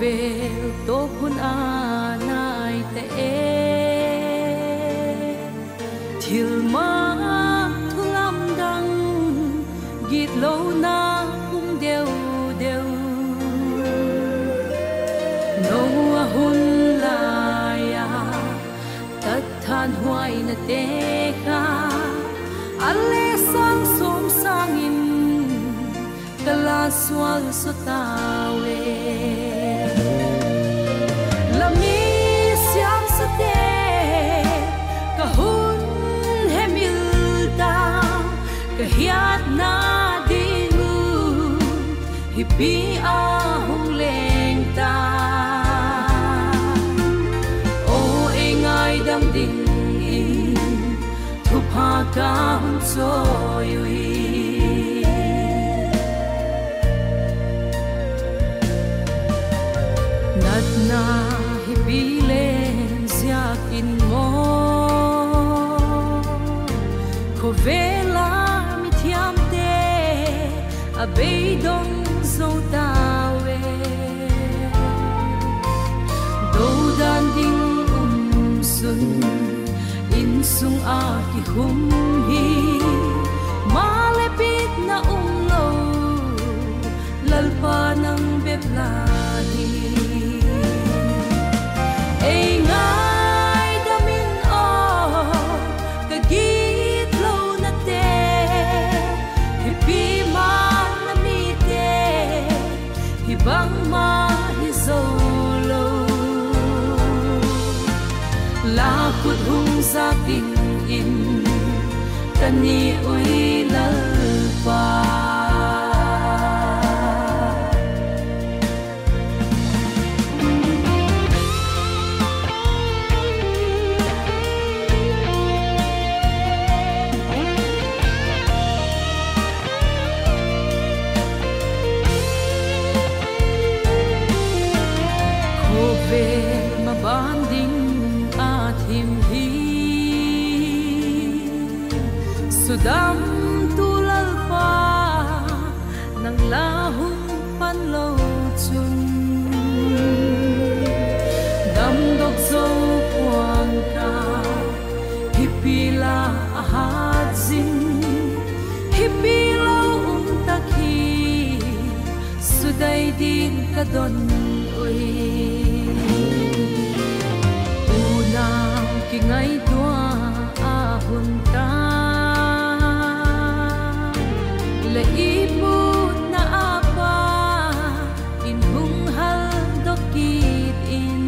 về tô hun a nai te thil ma thu lam dang git lo na hum deu deu no a hun la ya tat than huai na te kha alle sang som sangin kala swal so tawe lami siam sa te kahun hemilta kahiat na dingu hipi ahong lengta o engay dam ding thupa ka hun soyui na hibilen ziakin mo kovela mithiam te abeidong zotawe do dan ding sun in sung a ki hum hi malepit na umlo lalpa ng beplahi ay ngay damin o kagit lo na te hipi man na mite hibang mahizolo lakot hung zaking in tani uy lalpa mabanding at himhi sudam tulal pa ng lahong panlotsun damdog so puang ka hipila ahadzin hipila takhi suday din kadon uy ngay tua ahun ta la iput na apa in hung hal dokit in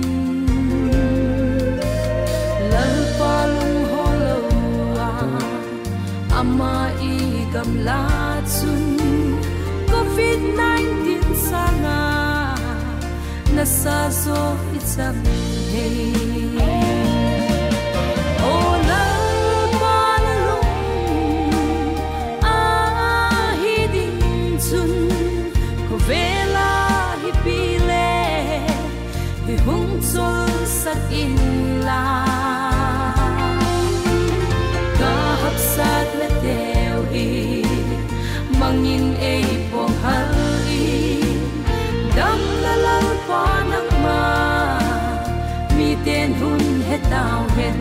lal palung holoa ama igam latsun COVID-19 sana nasaso itsam hey hung sol sak inla kahapsat na tewi mangin ay pong halin dam lalal pa nak ma miten hun hetaw hen